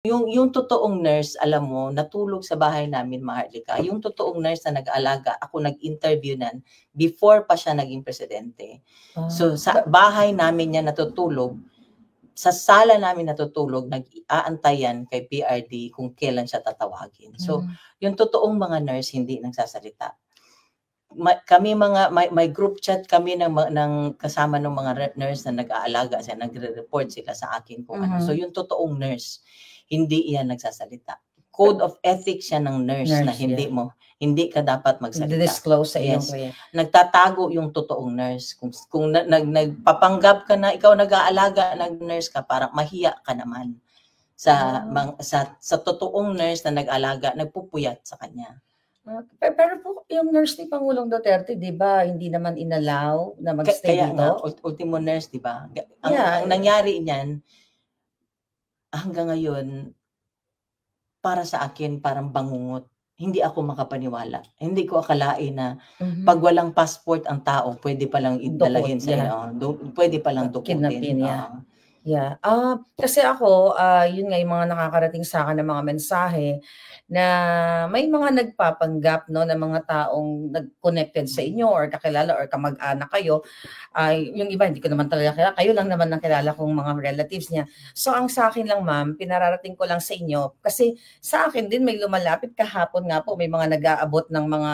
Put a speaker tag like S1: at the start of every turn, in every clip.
S1: Yung totoong nurse, alam mo, natulog sa bahay namin, Maharlika. Yung totoong nurse na nag-aalaga, ako nag-interview nan before pa siya naging presidente. So sa bahay namin niya natutulog, sa sala namin natutulog, nag-aantayan kay PRD kung kailan siya tatawagin. So yung totoong mga nurse hindi nagsasalita. Kami may group chat kami ng kasama ng mga nurse na nag-aalaga, nagre-report sila sa akin kung ano. So yung totoong nurse, hindi iyan nagsasalita. Code of ethics yan ng nurse na hindi ka dapat magsalita.
S2: Disclose sa iyong kuya.
S1: Nagtatago yung totoong nurse. Kung nagpapanggap ka na ikaw nag-aalaga, nag-nurse ka, parang mahiya ka naman sa totoong nurse na nag-aalaga, nagpupuyat sa kanya.
S2: Pero po, yung nurse ni Pangulong Duterte, di ba, hindi naman inalaw na mag-stay dito?
S1: Kaya nga, ultimo nurse, di ba? Ang nangyari niyan, hanggang ngayon, para sa akin, parang bangungot. Hindi ako makapaniwala. Hindi ko akalain na pag walang passport ang tao, pwede palang idalahin sa pwede palang dukutin.
S2: Kasi ako, yun nga yung mga nakakarating sa akin ng mga mensahe na may mga nagpapanggap no ng mga taong nag-connected sa inyo or kakilala or kamag-anak kayo. Yung iba hindi ko naman talaga kilala, kayo lang naman ang kilala kong mga relatives niya. So ang sa akin lang ma'am, pinararating ko lang sa inyo kasi sa akin din may lumalapit kahapon nga po, may mga nag-aabot ng mga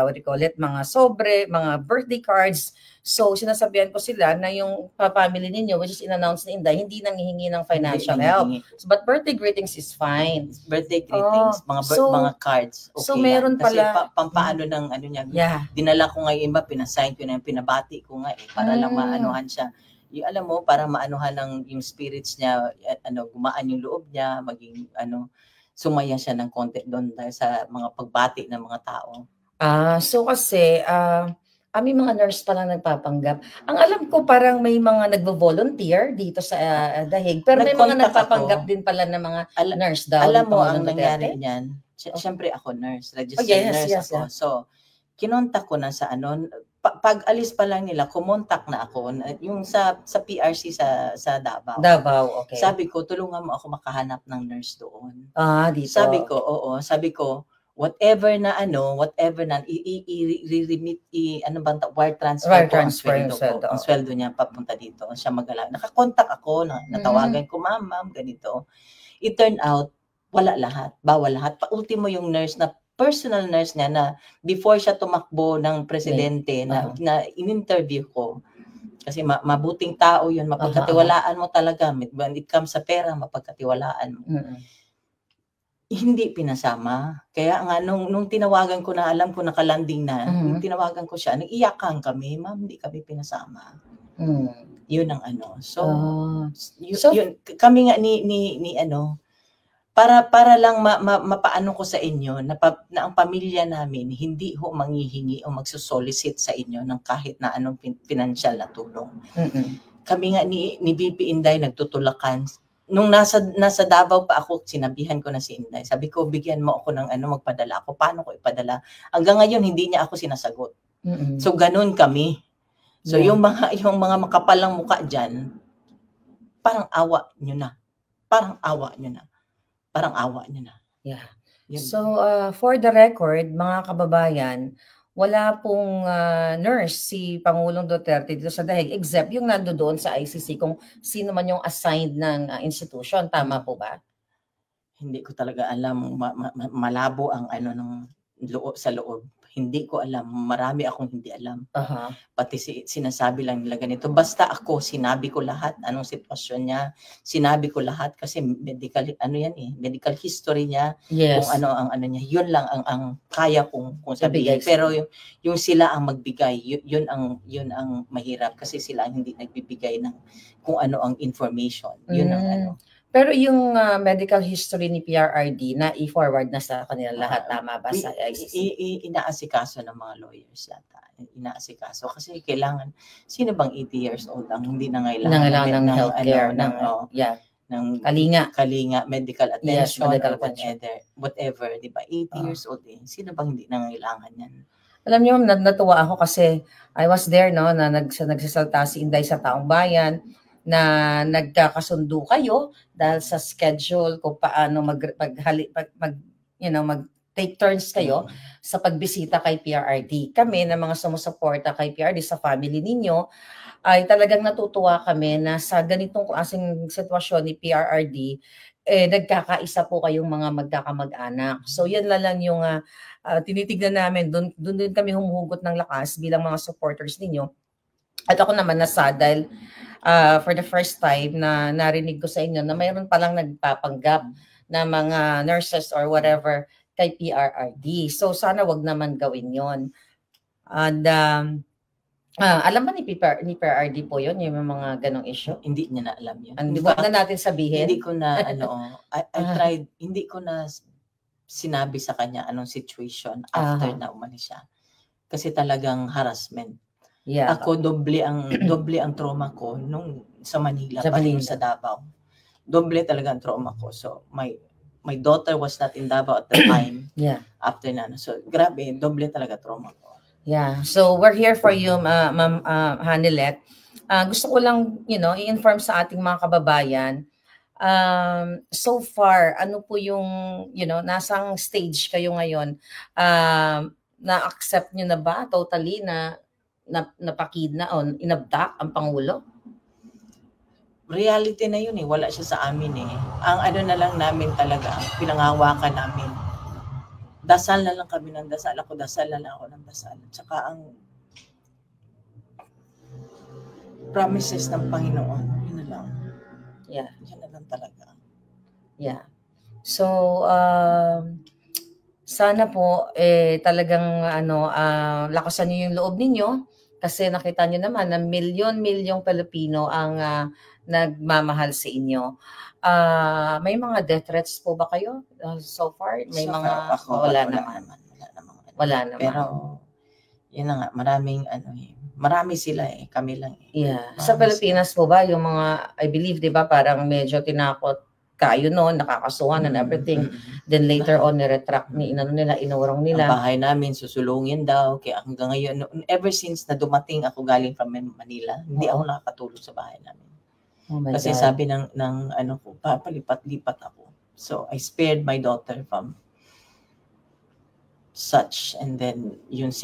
S2: what do you call it, mga sobre, mga birthday cards. So sinasabihan ko sila na yung family ninyo, which is in-announce ni Inday, hindi nanghihingi ng financial help. But birthday greetings is fine.
S1: Birthday greetings, mga cards. Okay,
S2: so meron pala
S1: kasi pampaano ng ano niya. Dinala ko nga yung iba, pinasign ko na, pinabati ko nga para lang maanuhan siya. Yung alam mo, para maanuhan ng yung spirits niya, gumaan yung loob niya, maging sumaya siya ng konti doon dahil sa mga pagbati ng mga tao.
S2: So kasi may mga nurse pa lang nagpapanggap. Ang alam ko parang may mga nagvo-volunteer dito sa Dahig, pero may mga nagpapanggap din pala ng mga nurse daw.
S1: Alam mo ang nangyari niyan, siyempre ako nurse, registered nurse ako. So kinontak ko na sa pag alis pa lang nila, kumontak na ako yung sa PRC sa Davao.
S2: Okay.
S1: Sabi ko, tulungan mo ako makahanap ng nurse doon.
S2: Dito.
S1: Sabi ko, whatever na i-remit wire transfer ang sweldo niya papunta dito. Siya mag-alaga. Nakakontak ako, natawagan ko, ma'am, ganito. It turned out, bawal lahat. Pa-ultimo yung nurse na personal nurse niya na before siya tumakbo ng presidente na in-interview ko. Kasi mabuting tao yun, mapagkatiwalaan mo talaga. When it comes sa pera, mapagkatiwalaan mo. Hindi pinasama. Kaya nga, nung tinawagan ko na, alam ko nakalanding na, nung tinawagan ko siya, nag-iyakan kami, ma'am, hindi kami pinasama. Yun ang So, yun, kami nga para lang mapaano ko sa inyo na ang pamilya namin hindi ho manghihingi o magsusolicit sa inyo ng kahit na anong financial na tulong. Kami nga ni BP Inday nagtutulakan. Nung nasa Davao pa ako, sinabihan ko na si Inday. Sabi ko, bigyan mo ako ng magpadala ako. Paano ko ipadala? Hanggang ngayon hindi niya ako sinasagot. So ganun kami. So yung mga makapalang mukha diyan, parang awa niyo na. Parang awa niyo na.
S2: So, for the record, mga kababayan, wala pong nurse si Pangulong Duterte dito sa Dahig except yung nandoon sa ICC kung sino man yung assigned ng institution. Tama po ba?
S1: Hindi ko talaga alam. Malabo ang sa loob. Hindi ko alam. Marami akong hindi alam. Pati sinasabi lang nila ganito. Basta ako, sinabi ko lahat. Anong sitwasyon niya. Sinabi ko lahat kasi medical, medical history niya. Kung ang niya. Yun lang ang kaya kong sabihin. Pero yung sila ang magbigay, yun ang mahirap kasi sila ang hindi nagbibigay ng kung ano ang information. Yun ang
S2: Pero yung medical history ni PRRD na i-forward na sa kanila lahat, tama ba sa ICC?
S1: Inaasikaso ng mga lawyers yata. Inaasikaso kasi kailangan, sino bang 80 years old ang hindi na
S2: kailangan ng healthcare, ng
S1: kalinga, medical attention, whatever, di ba? 80 years old sino bang hindi na kailangan yan?
S2: Alam niyo, natuwa ako kasi I was there, no, na nagsasalta si Inday sa Taong Bayan. na nagkakasundo kayo dahil sa schedule kung paano mag take turns kayo sa pagbisita kay PRRD. Kami na mga sumusuporta kay PRRD sa family ninyo, ay talagang natutuwa kami na sa ganitong klaseng sitwasyon ni PRRD, nagkakaisa po kayong mga magkakamag-anak. So yan lang yung tinitignan namin. Doon din kami humuhugot ng lakas bilang mga supporters ninyo. At ako naman nasa dahil for the first time na narinig ko sa inyo na mayroon palang nagpapanggap na mga nurses or whatever kay PRRD. So sana wag naman gawin yon. And alam ba ni PRRD po yun, yung mga ganong issue?
S1: Hindi niya na alam yun.
S2: Hindi ba na natin sabihin?
S1: Hindi ko na, I tried, hindi ko na sinabi sa kanya anong situation after na umalis siya. Kasi talagang harassment.
S2: Yeah.
S1: Ako, doble ang trauma ko nung sa Manila, pati sa Davao. Doble talaga ang trauma ko. So, my daughter was not in Davao at the time.
S2: Yeah.
S1: After na. So, grabe, doble talaga trauma ko.
S2: Yeah. So, we're here for you, Ma'am Hanilet. Gusto ko lang, i-inform sa ating mga kababayan, so far, ano po yung, nasang stage kayo ngayon? Na-accept nyo na ba totally na inabdak ang Pangulo?
S1: Reality na yun wala siya sa amin Ang ano na lang namin talaga, pinanghawakan namin. Dasal na lang kami ng dasal. Ako dasal na lang ako ng dasal. Tsaka ang promises ng Panginoon, yun na lang.
S2: Yeah.
S1: Yun na lang talaga.
S2: Yeah. So, sana po talagang lakasan niyo yung loob ninyo kasi nakita niyo naman na milyon-milyong Pilipino ang nagmamahal sa inyo. May mga death threats po ba kayo so far? May so mga wala naman.
S1: Pero yun na nga, marami sila kami lang
S2: Yeah. Sa Pilipinas po ba yung mga, I believe 'di ba, parang medyo tinakot kayo noon, nakakasuhan and everything. Then later on, niretract inurong nila.
S1: Ang bahay namin, susulungin daw. Kaya hanggang ngayon, ever since na dumating ako galing from Manila, hindi ako nakakatulog sa bahay namin.
S2: Oh my
S1: Kasi
S2: God.
S1: sabi ng ko, papalipat-lipat ako. So, I spared my daughter from such. And then, yung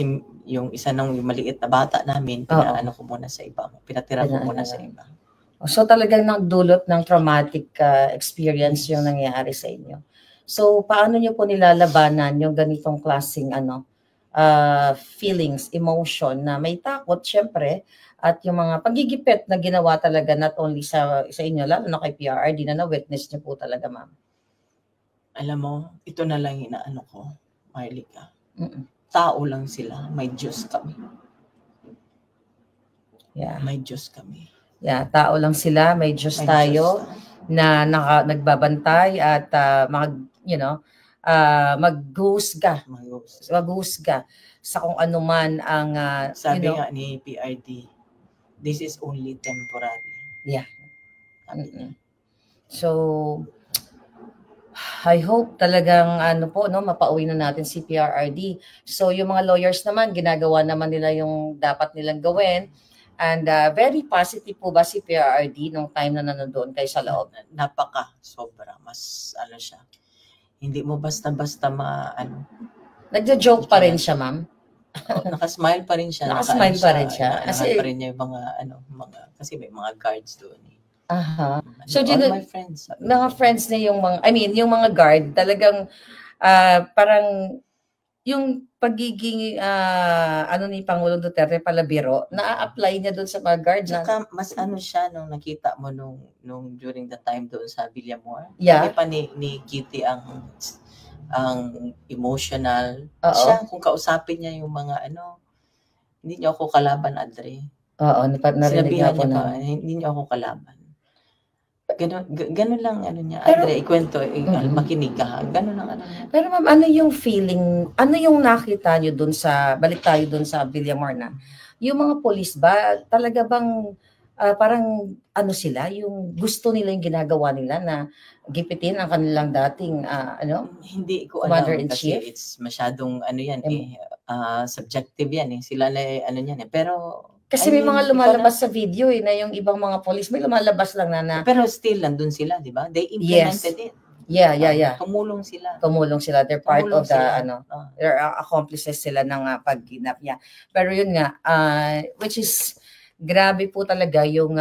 S1: isa yung maliit na bata namin, ko muna sa iba. Pinatira ko muna sa iba.
S2: So talagang nagdulot ng traumatic experience yung nangyari sa inyo. So paano niyo po nilalabanan yung ganitong klaseng feelings, emotion na may takot syempre at yung mga pagigipit na ginawa talaga not only sa inyo lalo na kay PRRD na na-witness niyo po talaga, ma'am?
S1: Alam mo, ito na lang inaano ko, Marlica. Tao lang sila, may Diyos kami.
S2: Yeah.
S1: May Diyos kami.
S2: Yeah, tao lang sila, may Diyos tayo na nagbabantay at maghusga sa kung ano man ang
S1: sabi nga ni PRD, this is only temporary.
S2: Yeah. So I hope talagang mapauwi na natin si PRRD. So yung mga lawyers naman, ginagawa naman nila yung dapat nilang gawin. And very positive po ba si PRRD nung time na nanonood kayo sa loob?
S1: Sobra. Mas siya. Hindi mo basta-basta
S2: Nagjo-joke pa rin siya, ma'am?
S1: Nakasmile pa rin siya.
S2: Nakasmile pa rin siya.
S1: Kasi pa rin niya yung kasi may mga guards doon.
S2: So,
S1: all my friends.
S2: Mga friends niya yung mga guard, talagang parang yung pagiging ni Pangulong Duterte palabiro, na-apply niya doon sa mga guard.
S1: Saka mas siya nung nakita mo nung during the time doon sa Villamor.
S2: Yeah.
S1: Hindi pa ni Kitty ang emotional. Siya, kung kausapin niya yung mga hindi niyo ako kalaban, Adre.
S2: Oo, narinig
S1: niya pa, hindi niyo ako kalaban. Ganun lang niya. Adre, ikwento, makinig ka. Ganun lang niya.
S2: Pero ma'am, ano yung feeling, ano yung nakita niyo doon balik tayo doon sa Villamor na, yung mga police ba, talaga bang parang sila, yung gusto nila yung ginagawa nila na gipitin ang kanilang dating
S1: hindi ko alam kasi
S2: it's
S1: masyadong subjective yan sila na yan pero
S2: Kasi may mga lumalabas sa video na yung ibang mga police, may lumalabas lang na.
S1: Pero still, nandun sila, di ba? They implemented it.
S2: Yeah.
S1: Tumulong sila.
S2: They're part of the, they're accomplices sila ng pag-kidnap niya. Pero yun nga, which is, grabe po talaga yung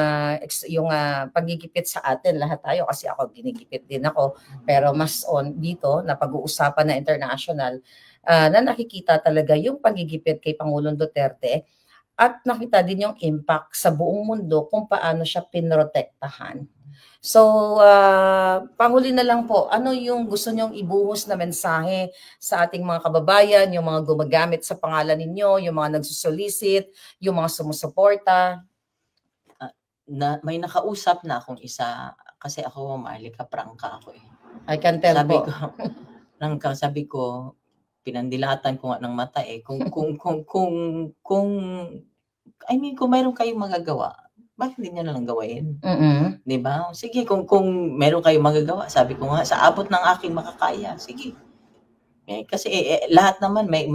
S2: pagigipit sa atin, lahat tayo, kasi ako ginigipit din ako, pero mas on dito, na pag-uusapan na international, na nakikita talaga yung pagigipit kay Pangulong Duterte, at nakita din yung impact sa buong mundo kung paano siya pinrotektahan. So, panghuli na lang po, ano yung gusto nyong ibuhos na mensahe sa ating mga kababayan, yung mga gumagamit sa pangalan ninyo, yung mga nagsusolicit, yung mga sumusuporta?
S1: May nakausap na akong isa, kasi ako, Maharlika, prangka ako eh.
S2: I can tell po.
S1: Sabi ko, pinandilatan ko nga ng mata eh. Kung mayroon kayong magagawa, bakit hindi niya na lang gawain? Di ba? Sige, kung meron kayong magagawa, sabi ko nga, sa abot ng aking makakaya, sige. Kasi lahat naman may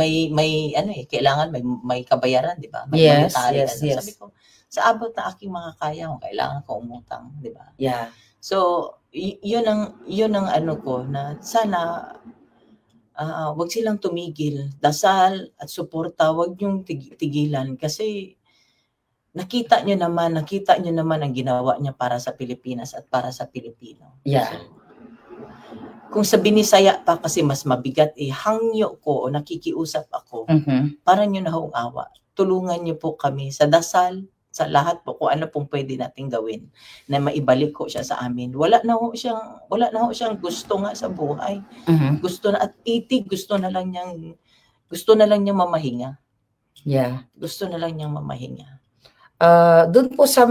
S1: kailangan may kabayaran, di ba?
S2: Yes.
S1: Sabi ko, sa abot ng aking makakaya, kung kailangan ko umutang, di ba?
S2: Yeah.
S1: So, yun ang ko na sana wag silang tumigil, dasal at suporta, wag niyong tigilan, kasi nakita niyo naman ang ginawa niya para sa Pilipinas at para sa Pilipino.
S2: Yeah.
S1: So, kung sa Binisaya pa kasi mas mabigat hangyo ko o nakikiusap ako, para niyo na hong awa. Tulungan niyo po kami sa dasal, sa lahat po, kung ano pong pwede nating gawin na maibalik ko siya sa amin. Wala na ho siyang gusto nga sa buhay. Gusto na at 80, gusto na lang niyang mamahinga.
S2: Yeah.
S1: Gusto na lang niyang mamahinga.
S2: Doon po sa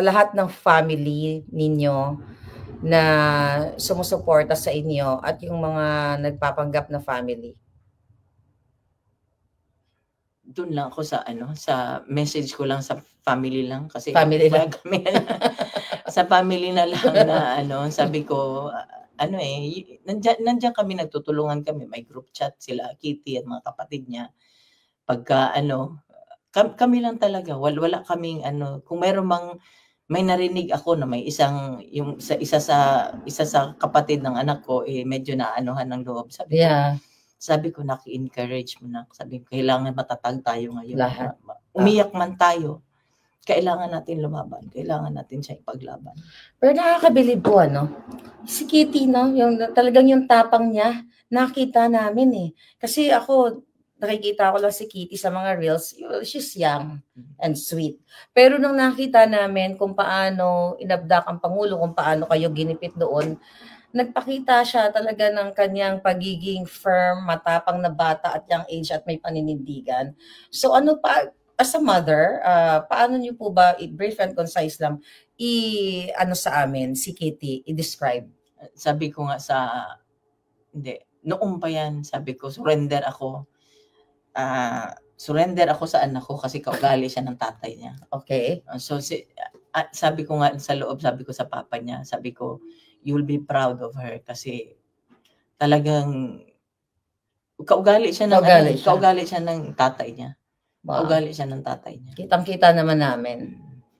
S2: lahat ng family ninyo na sumusuporta sa inyo at yung mga nagpapanggap na family.
S1: Doon lang ako sa message ko lang sa family lang, kasi
S2: family lang.
S1: Sa family na lang na sabi ko nandiyan kami, nagtutulungan kami, may group chat sila Kitty at mga kapatid niya. Pagka kami lang talaga, wala kaming kung may narinig ako na may isa sa kapatid ng anak ko medyo naanuhan ng loob, sabi ko naki-encourage mo na, sabi ko kailangan matatag tayo ngayon.
S2: Lahat.
S1: Umiyak man tayo, kailangan natin lumaban, kailangan natin siya ipaglaban.
S2: Pero nakakabilib po si Kitty, talagang yung tapang niya, nakita namin kasi ako, nakikita ko lang si Kitty sa mga reels, she's young and sweet. Pero nung nakita namin kung paano inabdak ang Pangulo, kung paano kayo ginipit doon, nagpakita siya talaga ng kanyang pagiging firm, matapang na bata at young age at may paninindigan. So as a mother, paano niyo po ba, brief and concise lang, sa amin, si Kitty, i-describe?
S1: Sabi ko nga noong pa yan, sabi ko, surrender ako sa anak ko kasi kaugali siya ng tatay niya.
S2: Okay.
S1: So sabi ko nga sa loob, sabi ko sa papa niya, sabi ko, you'll be proud of her kasi talagang kaugali siya ng tatay niya. Wow. Kaugali siya ng tatay niya.
S2: Kitang-kita naman namin.